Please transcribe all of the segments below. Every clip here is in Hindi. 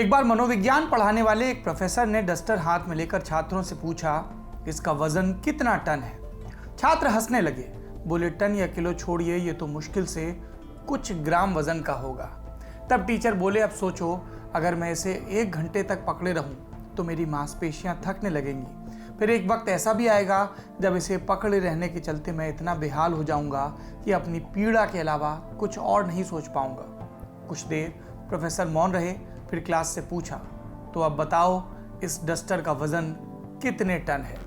एक बार मनोविज्ञान पढ़ाने वाले एक प्रोफेसर ने डस्टर हाथ में लेकर छात्रों से पूछा, इसका वजन कितना टन है। छात्र हंसने लगे, बोले टन या किलो छोड़िए, ये तो मुश्किल से कुछ ग्राम वजन का होगा। तब टीचर बोले, अब सोचो अगर मैं इसे 1 घंटे तक पकड़े रहूं तो मेरी मांसपेशियां थकने लगेंगी। फिर एक वक्त ऐसा भी आएगा जब इसे पकड़े रहने के चलते मैं इतना बेहाल हो जाऊंगा कि अपनी पीड़ा के अलावा कुछ और नहीं सोच पाऊंगा। कुछ देर प्रोफेसर मौन रहे, फिर क्लास से पूछा, तो अब बताओ इस डस्टर का वजन कितने टन है।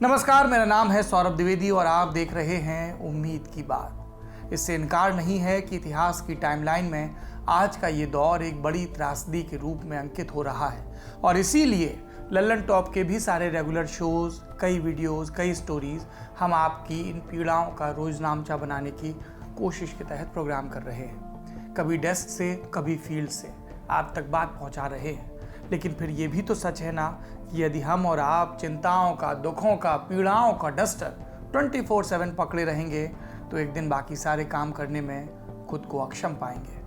नमस्कार, मेरा नाम है सौरभ द्विवेदी और आप देख रहे हैं उम्मीद की बात। इससे इनकार नहीं है कि इतिहास की टाइमलाइन में आज का ये दौर एक बड़ी त्रासदी के रूप में अंकित हो रहा है और इसीलिए लल्लन टॉप के भी सारे रेगुलर शोज, कई वीडियोस, कई स्टोरीज हम आपकी इन पीड़ाओं का रोजनामचा बनाने की कोशिश के तहत प्रोग्राम कर रहे हैं। कभी डेस्क से, कभी फील्ड से आप तक बात पहुंचा रहे हैं। लेकिन फिर ये भी तो सच है ना कि यदि हम और आप चिंताओं का, दुखों का, पीड़ाओं का डस्टर 24/7 पकड़े रहेंगे तो एक दिन बाकी सारे काम करने में खुद को अक्षम पाएंगे।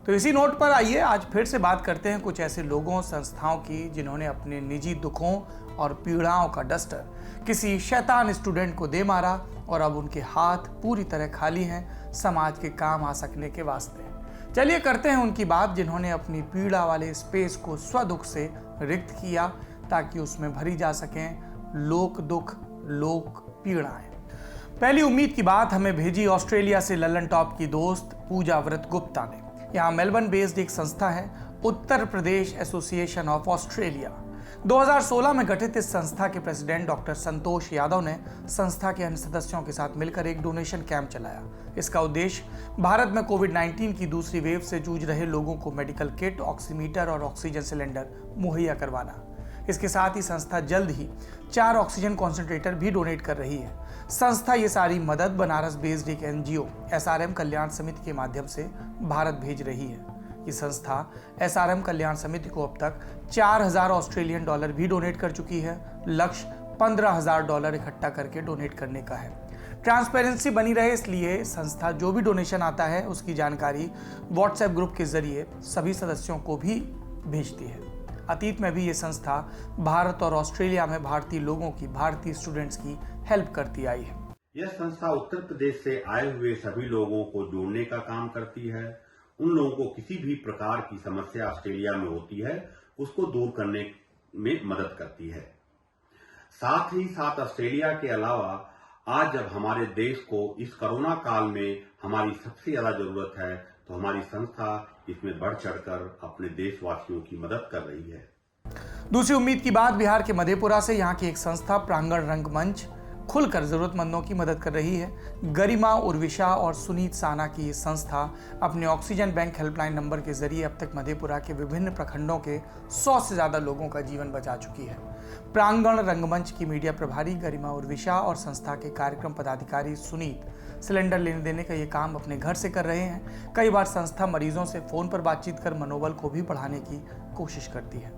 तो इसी नोट पर आइए आज फिर से बात करते हैं कुछ ऐसे लोगों, संस्थाओं की जिन्होंने अपने निजी दुखों और पीड़ाओं का डस्टर किसी शैतान स्टूडेंट को दे मारा और अब उनके हाथ पूरी तरह खाली हैं समाज के काम आ सकने के वास्ते। चलिए करते हैं उनकी बात जिन्होंने अपनी पीड़ा वाले स्पेस को स्वदुख से रिक्त किया ताकि उसमें भरी जा सकें लोक दुख, लोक पीड़ाएं। पहली उम्मीद की बात हमें भेजी ऑस्ट्रेलिया से लल्लन टॉप की दोस्त पूजा व्रत गुप्ता ने। यहाँ मेलबर्न बेस्ड एक संस्था है, Uttar Pradesh association of Australia. 2016 में गठित इस संस्था के प्रेसिडेंट डॉक्टर संतोष यादव ने संस्था के अन्य सदस्यों के साथ मिलकर एक डोनेशन कैंप चलाया। इसका उद्देश्य भारत में कोविड-19 की दूसरी वेव से जूझ रहे लोगों को मेडिकल किट, ऑक्सीमीटर और ऑक्सीजन सिलेंडर मुहैया करवाना। इसके साथ ही संस्था जल्द ही 4 ऑक्सीजन कॉन्सेंट्रेटर भी डोनेट कर रही है। संस्था ये सारी मदद बनारस बेस्ड एक NGO SRM कल्याण समिति के माध्यम से भारत भेज रही है। ये संस्था SRM कल्याण समिति को अब तक 4000 ऑस्ट्रेलियन डॉलर भी डोनेट कर चुकी है। लक्ष्य $15,000 इकट्ठा करके डोनेट करने का है। ट्रांसपेरेंसी बनी रहे इसलिए संस्था जो भी डोनेशन आता है उसकी जानकारी व्हाट्सएप ग्रुप के जरिए सभी सदस्यों को भी भेजती है। अतीत में भी ये संस्था भारत और ऑस्ट्रेलिया में भारतीय लोगों की, भारतीय स्टूडेंट्स की हेल्प करती आई है। यह संस्था उत्तर प्रदेश से आए हुए सभी लोगों को जोड़ने का काम करती है। उन लोगों को किसी भी प्रकार की समस्या ऑस्ट्रेलिया में होती है उसको दूर करने में मदद करती है। साथ ही साथ ऑस्ट्रेलिया के अलावा आज जब हमारे देश को इस कोरोना काल में हमारी सबसे ज्यादा जरूरत है तो हमारी संस्था इसमें बढ़ चढ़कर अपने देशवासियों की मदद कर रही है। दूसरी उम्मीद की बात बिहार के मधेपुरा से। यहाँ की एक संस्था प्रांगण रंगमंच खुलकर जरूरतमंदों की मदद कर रही है। गरिमा, उर्विशा और सुनीत साना की ये संस्था अपने ऑक्सीजन बैंक हेल्पलाइन नंबर के जरिए अब तक मधेपुरा के विभिन्न प्रखंडों के 100 से ज्यादा लोगों का जीवन बचा चुकी है। प्रांगण रंगमंच की मीडिया प्रभारी गरिमा उर्विशा और संस्था के कार्यक्रम पदाधिकारी सुनीत सिलेंडर लेने देने का ये काम अपने घर से कर रहे हैं। कई बार संस्था मरीजों से फोन पर बातचीत कर मनोबल को भी बढ़ाने की कोशिश करती है।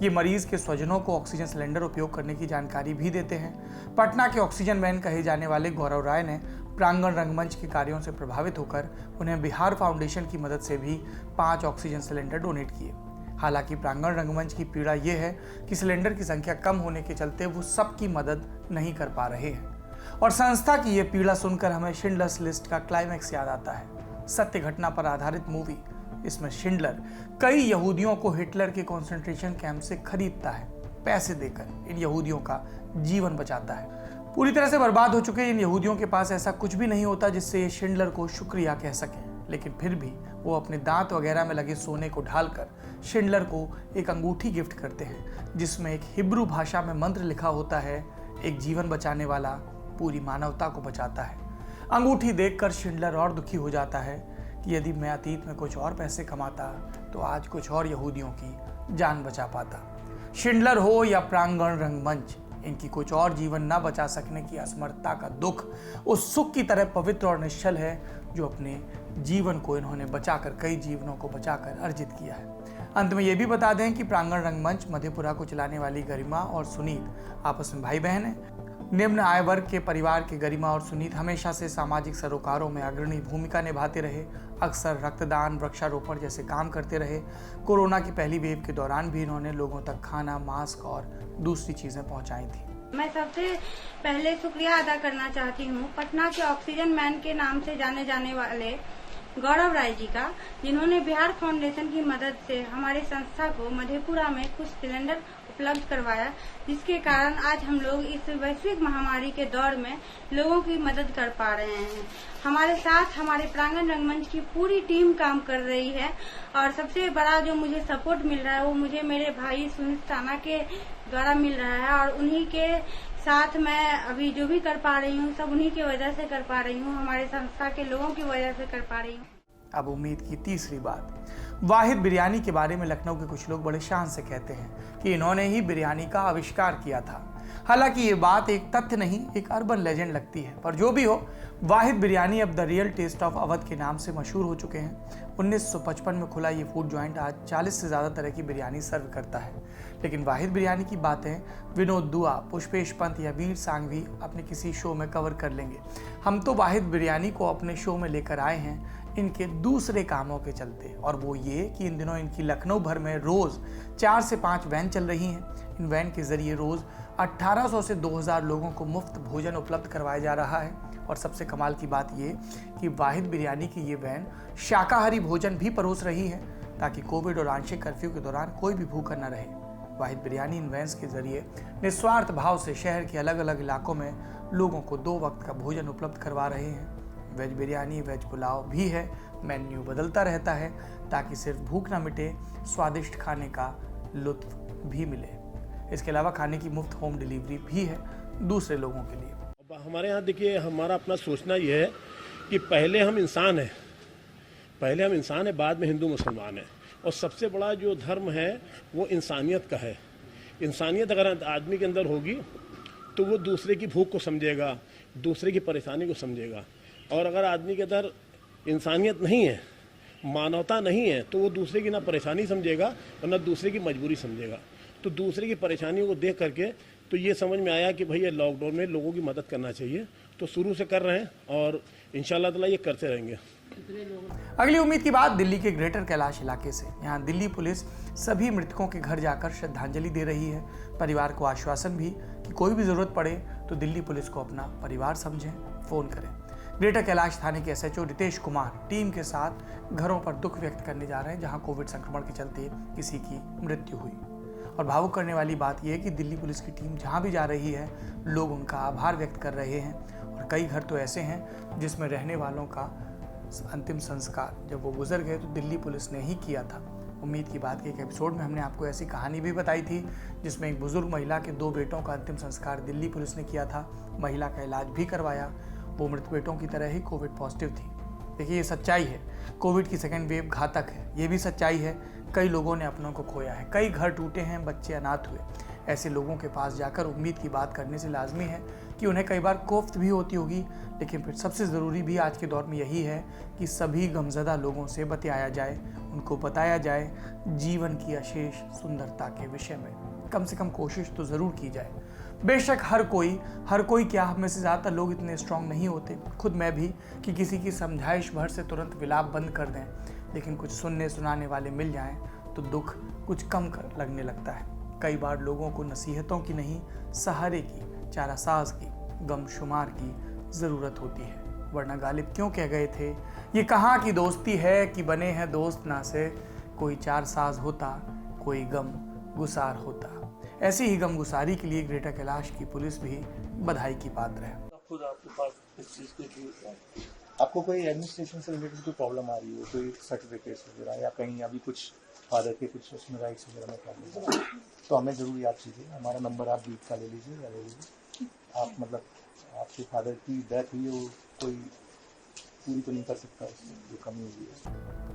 ये मरीज के स्वजनों को ऑक्सीजन सिलेंडर उपयोग करने की जानकारी भी देते हैं। पटना के ऑक्सीजन मैन कहे जाने वाले गौरव राय ने प्रांगण रंगमंच के कार्यों से प्रभावित होकर उन्हें बिहार फाउंडेशन की मदद से भी 5 ऑक्सीजन सिलेंडर डोनेट किए। हालांकि प्रांगण रंगमंच की पीड़ा यह है कि सिलेंडर की संख्या कम होने के चलते वो सबकी मदद नहीं कर पा रहे हैं। और संस्था की यह पीड़ा सुनकर हमें शिंडलर्स लिस्ट का क्लाइमैक्स याद आता है। सत्य घटना पर आधारित मूवी। इसमें शिंडलर कई यहूदियों को हिटलर के कंसंट्रेशन कैंप से खरीदता है। पैसे देकर इन यहूदियों का जीवन बचाता है। पूरी तरह से बर्बाद हो चुके इन यहूदियों के पास ऐसा कुछ भी नहीं होता जिससे ये शिंडलर को शुक्रिया कह सकें, लेकिन फिर भी वो अपने दांत वगैरह में लगे सोने को ढालकर शिंडलर को एक अंगूठी गिफ्ट करते हैं जिसमें एक हिब्रू भाषा में मंत्र लिखा होता है, एक जीवन बचाने वाला पूरी मानवता को बचाता है। अंगूठी देखकर शिंडलर और दुखी हो जाता है कि यदि मैं अतीत में कुछ और पैसे कमाता तो आज कुछ और यहूदियों की जान बचा पाता। शिंडलर हो या प्रांगण रंगमंच, इनकी कुछ और जीवन ना बचा सकने की असमर्थता का दुख उस सुख की तरह पवित्र और निश्चल है जो अपने जीवन को इन्होंने बचाकर, कई जीवनों को बचाकर अर्जित किया है। अंत में ये भी बता दें कि प्रांगण रंगमंच मधेपुरा को चलाने वाली गरिमा और सुनीत आपस में भाई बहन हैं। निम्न आय वर्ग के परिवार के गरिमा और सुनीत हमेशा से सामाजिक सरोकारों में अग्रणी भूमिका निभाते रहे। अक्सर रक्तदान, वृक्षारोपण जैसे काम करते रहे। कोरोना की पहली वेव के दौरान भी इन्होंने लोगों तक खाना, मास्क और दूसरी चीजें पहुंचाई थी। मैं सबसे पहले शुक्रिया अदा करना चाहती हूँ पटना के ऑक्सीजन मैन के नाम से जाने जाने वाले गौरव राय जी का, जिन्होंने बिहार फाउंडेशन की मदद से हमारी संस्था को मधेपुरा में कुछ सिलेंडर उपलब्ध करवाया, जिसके कारण आज हम लोग इस वैश्विक महामारी के दौर में लोगों की मदद कर पा रहे हैं। हमारे साथ हमारे प्रांगण रंगमंच की पूरी टीम काम कर रही है और सबसे बड़ा जो मुझे सपोर्ट मिल रहा है वो मुझे मेरे भाई सुनीत साना के द्वारा मिल रहा है और उन्हीं के साथ मैं अभी जो भी कर पा रही हूँ सब उन्हीं की वजह से कर पा रही हूँ, हमारे संस्था के लोगों की वजह से कर पा रही हूँ। अब उम्मीद की तीसरी बात, वाहिद बिरयानी के बारे में लखनऊ के कुछ लोग बड़े शान से कहते हैं कि इन्होंने ही बिरयानी का आविष्कार किया था। हालांकि ये बात एक तथ्य नहीं, एक अर्बन लेजेंड लगती है, पर जो भी हो, वाहिद बिरयानी अब the real taste of Awadh के नाम से मशहूर हो चुके हैं। 1955 में खुला ये फूड जॉइंट आज 40 से ज़्यादा तरह की बिरयानी सर्व करता है। लेकिन वाहिद बिरयानी की बातें विनोद दुआ, पुष्पेश पंत या वीर सांघवी अपने किसी शो में कवर कर लेंगे। हम तो वाहिद बिरयानी को अपने शो में लेकर आए हैं इनके दूसरे कामों के चलते, और वो ये कि इन दिनों इनकी लखनऊ भर में रोज़ 4 से 5 वैन चल रही हैं। इन वैन के जरिए रोज़ 1800 से 2000 लोगों को मुफ्त भोजन उपलब्ध करवाया जा रहा है। और सबसे कमाल की बात ये कि वाहिद बिरयानी की ये वैन शाकाहारी भोजन भी परोस रही है, ताकि कोविड और आंशिक कर्फ्यू के दौरान कोई भी भूखा न रहे। वाहिद बिरयानी इन वैन्स के जरिए निस्वार्थ भाव से शहर के अलग अलग इलाकों में लोगों को 2 वक्त का भोजन उपलब्ध करवा रहे हैं। वेज बिरयानी, वेज पुलाव भी है, मेन्यू बदलता रहता है ताकि सिर्फ भूख ना मिटे, स्वादिष्ट खाने का लुत्फ भी मिले। इसके अलावा खाने की मुफ्त होम डिलीवरी भी है दूसरे लोगों के लिए। हमारे यहाँ देखिए, हमारा अपना सोचना ये है कि पहले हम इंसान हैं, बाद में हिंदू मुसलमान हैं, और सबसे बड़ा जो धर्म है वो इंसानियत का है। इंसानियत अगर आदमी के अंदर होगी तो वो दूसरे की भूख को समझेगा, दूसरे की परेशानी को समझेगा। और अगर आदमी के अंदर इंसानियत नहीं है, मानवता नहीं है, तो वो दूसरे की ना परेशानी समझेगा और ना दूसरे की मजबूरी समझेगा। तो दूसरे की परेशानियों को देख करके तो ये समझ में आया कि भाई ये लॉकडाउन में लोगों की मदद करना चाहिए, तो शुरू से कर रहे हैं और इंशाल्लाह ताला ये करते रहेंगे। अगली उम्मीद की बात दिल्ली के ग्रेटर कैलाश इलाके से। यहाँ दिल्ली पुलिस सभी मृतकों के घर जाकर श्रद्धांजलि दे रही है। परिवार को आश्वासन भी कि कोई भी जरूरत पड़े तो दिल्ली पुलिस को अपना परिवार समझें, फोन करें। ग्रेटर कैलाश थाने के एसएचओ रितेश कुमार टीम के साथ घरों पर दुख व्यक्त करने जा रहे हैं जहां कोविड संक्रमण के चलते किसी की मृत्यु हुई। और भावुक करने वाली बात यह है कि दिल्ली पुलिस की टीम जहां भी जा रही है लोग उनका आभार व्यक्त कर रहे हैं। और कई घर तो ऐसे हैं जिसमें रहने वालों का अंतिम संस्कार जब वो गुजर गए तो दिल्ली पुलिस ने ही किया था। उम्मीद की बात के एक एपिसोड में हमने आपको ऐसी कहानी भी बताई थी जिसमें एक बुजुर्ग महिला के 2 बेटों का अंतिम संस्कार दिल्ली पुलिस ने किया था। महिला का इलाज भी करवाया। वो मृत बेटों की तरह ही कोविड पॉजिटिव थी। देखिए, ये सच्चाई है। कोविड की सेकेंड वेव घातक है, ये भी सच्चाई है। कई लोगों ने अपनों को खोया है, कई घर टूटे हैं, बच्चे अनाथ हुए। ऐसे लोगों के पास जाकर उम्मीद की बात करने से लाजमी है कि उन्हें कई बार कोफ्त भी होती होगी, लेकिन फिर सबसे ज़रूरी भी आज के दौर में यही है कि सभी गमज़दा लोगों से बतियाया जाए, उनको बताया जाए जीवन की अशेष सुंदरता के विषय में। कम से कम कोशिश तो ज़रूर की जाए। बेशक हर कोई क्या, हम में से ज़्यादातर लोग इतने स्ट्रांग नहीं होते, खुद मैं भी, कि किसी की समझाइश भर से तुरंत विलाप बंद कर दें। लेकिन कुछ सुनने सुनाने वाले मिल जाएं तो दुख कुछ कम कर लगने लगता है। कई बार लोगों को नसीहतों की नहीं, सहारे की, चारासाज की, गमशुमार की ज़रूरत होती है। वरना गालिब क्यों कह गए थे, ये कहाँ की दोस्ती है कि बने हैं दोस्त ना से, कोई चारसाज होता, कोई गम गुसार होता। ऐसी ही गमगुसारी के लिए ग्रेटर कैलाश की पुलिस भी बधाई की पात्र है। खुद आपके पास इस चीज़ के आपको कोई एडमिनिस्ट्रेशन से रिलेटेड कोई प्रॉब्लम आ रही हो, कोई सर्टिफिकेट्स वगैरह या कहीं अभी कुछ फादर के कुछ उसमें राइट्स वगैरह में प्रॉब्लम, तो हमें ज़रूर याद कीजिए। हमारा नंबर आप बीट का ले लीजिए या ले लीजिए। आप मतलब आपके फादर की डेथ हुई हो, कोई पूरी तो नहीं कर सकता, उसमें जो कमी हुई है।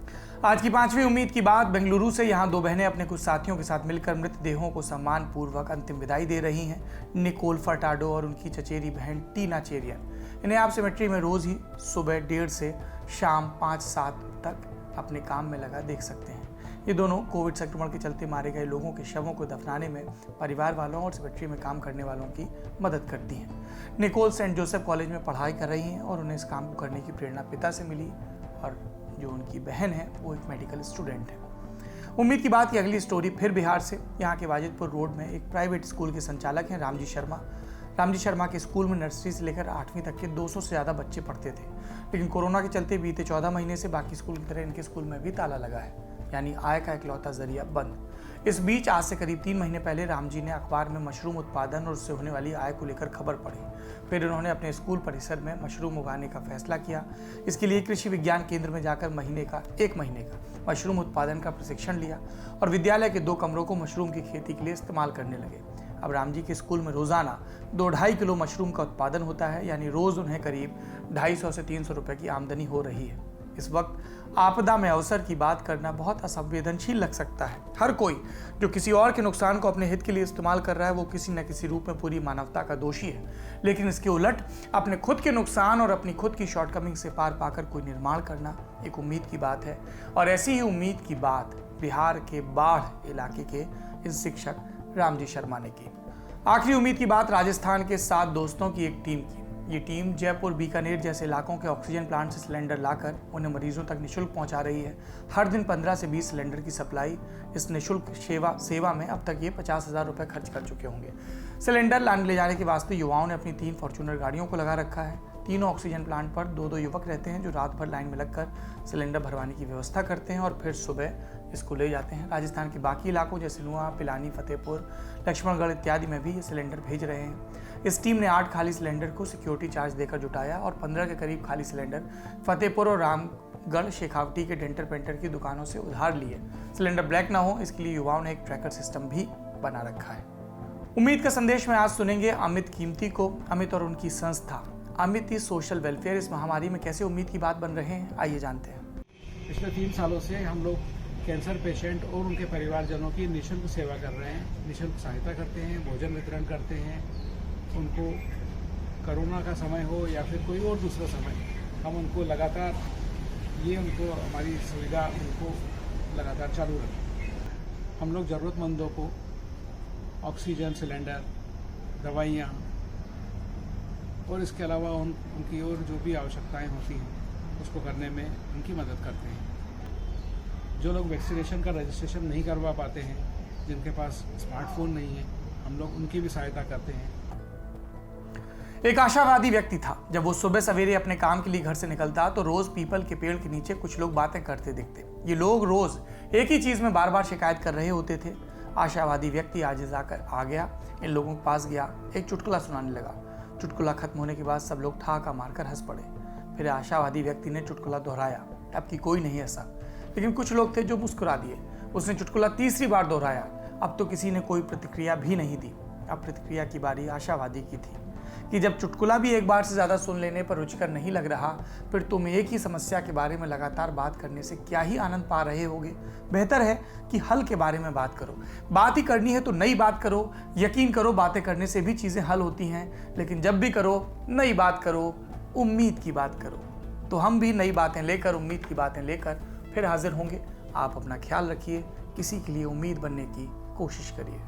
आज की 5वीं उम्मीद की बात बेंगलुरु से। यहाँ 2 बहनें अपने कुछ साथियों के साथ मिलकर मृतदेहों को सम्मान पूर्वक अंतिम विदाई दे रही हैं। निकोल फर्टाडो और उनकी चचेरी बहन टीना चेरियन। इन्हें आप सिमेट्री में रोज ही सुबह 1:30 से शाम 5-7 तक अपने काम में लगा देख सकते हैं। ये दोनों कोविड संक्रमण के चलते मारे गए लोगों के शवों को दफनाने में परिवार वालों और सेमेट्री में काम करने वालों की मदद करती हैं। निकोल सेंट जोसेफ कॉलेज में पढ़ाई कर रही हैं और उन्हें इस काम को करने की प्रेरणा पिता से मिली, और जो उनकी बहन है वो एक मेडिकल स्टूडेंट है। उम्मीद की बात की अगली स्टोरी फिर बिहार से। यहाँ के वाजिदपुर रोड में एक प्राइवेट स्कूल के संचालक हैं रामजी शर्मा। रामजी शर्मा के स्कूल में नर्सरी से लेकर 8वीं तक के 200 से ज़्यादा बच्चे पढ़ते थे, लेकिन कोरोना के चलते बीते 14 महीने से बाकी स्कूल की तरह इनके स्कूल में भी ताला लगा है, यानी आय का इकलौता जरिया बंद। इस बीच आज से करीब 3 महीने पहले रामजी ने अखबार में मशरूम उत्पादन और उससे होने वाली आय को लेकर खबर पढ़ी। फिर उन्होंने अपने स्कूल परिसर में मशरूम उगाने का फैसला किया। इसके लिए कृषि विज्ञान केंद्र में जाकर एक महीने का मशरूम उत्पादन का प्रशिक्षण लिया और विद्यालय के 2 कमरों को मशरूम की खेती के लिए इस्तेमाल करने लगे। अब रामजी के स्कूल में रोजाना 2-2.5 किलो मशरूम का उत्पादन होता है, यानी रोज उन्हें करीब 250 से 300 रुपए की आमदनी हो रही है। इस वक्त आपदा में अवसर की बात करना बहुत असंवेदनशील लग सकता है। हर कोई जो किसी और के नुकसान को अपने हित के लिए इस्तेमाल कर रहा है वो किसी न किसी रूप में पूरी मानवता का दोषी है, लेकिन इसके उलट अपने खुद के नुकसान और अपनी खुद की शॉर्टकमिंग से पार पाकर कोई निर्माण करना एक उम्मीद की बात है। और ऐसी ही उम्मीद की बात बिहार के बाढ़ इलाके के इस शिक्षक रामजी शर्मा ने की। आखिरी उम्मीद की बात राजस्थान के 7 दोस्तों की एक टीम की। ये टीम जयपुर, बीकानेर जैसे इलाकों के ऑक्सीजन प्लांट से सिलेंडर लाकर उन्हें मरीजों तक निःशुल्क पहुंचा रही है। हर दिन 15 से 20 सिलेंडर की सप्लाई। इस निःशुल्क सेवा में अब तक ये 50,000 रुपये खर्च कर चुके होंगे। सिलेंडर लाने ले जाने के वास्ते युवाओं ने अपनी 3 फॉर्च्यूनर गाड़ियों को लगा रखा है। तीनों ऑक्सीजन प्लांट पर 2-2 युवक रहते हैं जो रात भर लाइन में लगकर सिलेंडर भरवाने की व्यवस्था करते हैं और फिर सुबह इसको ले जाते हैं। राजस्थान के बाकी इलाकों जैसे नुआ, पिलानी, फतेहपुर, लक्ष्मणगढ़ इत्यादि में भी ये सिलेंडर भेज रहे हैं। इस टीम ने 8 खाली सिलेंडर को सिक्योरिटी चार्ज देकर जुटाया और 15 के करीब खाली सिलेंडर फतेहपुर और रामगढ़ शेखावटी के डेंटर पेंटर की दुकानों से उधार लिए। सिलेंडर ब्लैक ना हो इसके लिए युवाओं ने एक ट्रैकर सिस्टम भी बना रखा है। उम्मीद का संदेश में आज सुनेंगे अमित कीमती को। अमित और उनकी संस्था अमित सोशल वेलफेयर इस महामारी में कैसे उम्मीद की बात बन रहे हैं, आइए जानते हैं। पिछले 3 सालों से हम लोग कैंसर पेशेंट और उनके परिवारजनों की निःशुल्क सेवा कर रहे हैं, निःशुल्क सहायता करते हैं, भोजन वितरण करते हैं। उनको कोरोना का समय हो या फिर कोई और दूसरा समय, हम उनको लगातार हमारी सुविधा उनको लगातार चालू रखें। हम लोग ज़रूरतमंदों को ऑक्सीजन सिलेंडर, दवाइयाँ और इसके अलावा उनकी और जो भी आवश्यकताएं होती हैं उसको करने में उनकी मदद करते हैं। जो लोग वैक्सीनेशन का रजिस्ट्रेशन नहीं करवा पाते हैं, जिनके पास स्मार्टफोन नहीं है, हम लोग उनकी भी सहायता करते हैं। एक आशावादी व्यक्ति था। जब वो सुबह सवेरे अपने काम के लिए घर से निकलता तो रोज पीपल के पेड़ के नीचे कुछ लोग बातें करते दिखते। ये लोग रोज एक ही चीज में बार बार शिकायत कर रहे होते थे। आशावादी व्यक्ति आज जाकर आ गया, इन लोगों के पास गया, एक चुटकुला सुनाने लगा। चुटकुला खत्म होने के बाद सब लोग ठहाका मारकर हंस पड़े। फिर आशावादी व्यक्ति ने चुटकुला दोहराया। अब की कोई नहीं हंसा, लेकिन कुछ लोग थे जो मुस्कुरा दिए। उसने चुटकुला तीसरी बार दोहराया। अब तो किसी ने कोई प्रतिक्रिया भी नहीं दी। अब प्रतिक्रिया की बारी आशावादी की थी कि जब चुटकुला भी एक बार से ज़्यादा सुन लेने पर रुचिकर नहीं लग रहा, फिर तुम एक ही समस्या के बारे में लगातार बात करने से क्या ही आनंद पा रहे होगे। बेहतर है कि हल के बारे में बात करो। बात ही करनी है तो नई बात करो। यकीन करो, बातें करने से भी चीज़ें हल होती हैं, लेकिन जब भी करो नई बात करो, उम्मीद की बात करो। तो हम भी नई बातें लेकर, उम्मीद की बातें लेकर फिर हाजिर होंगे। आप अपना ख्याल रखिए, किसी के लिए उम्मीद बनने की कोशिश करिए।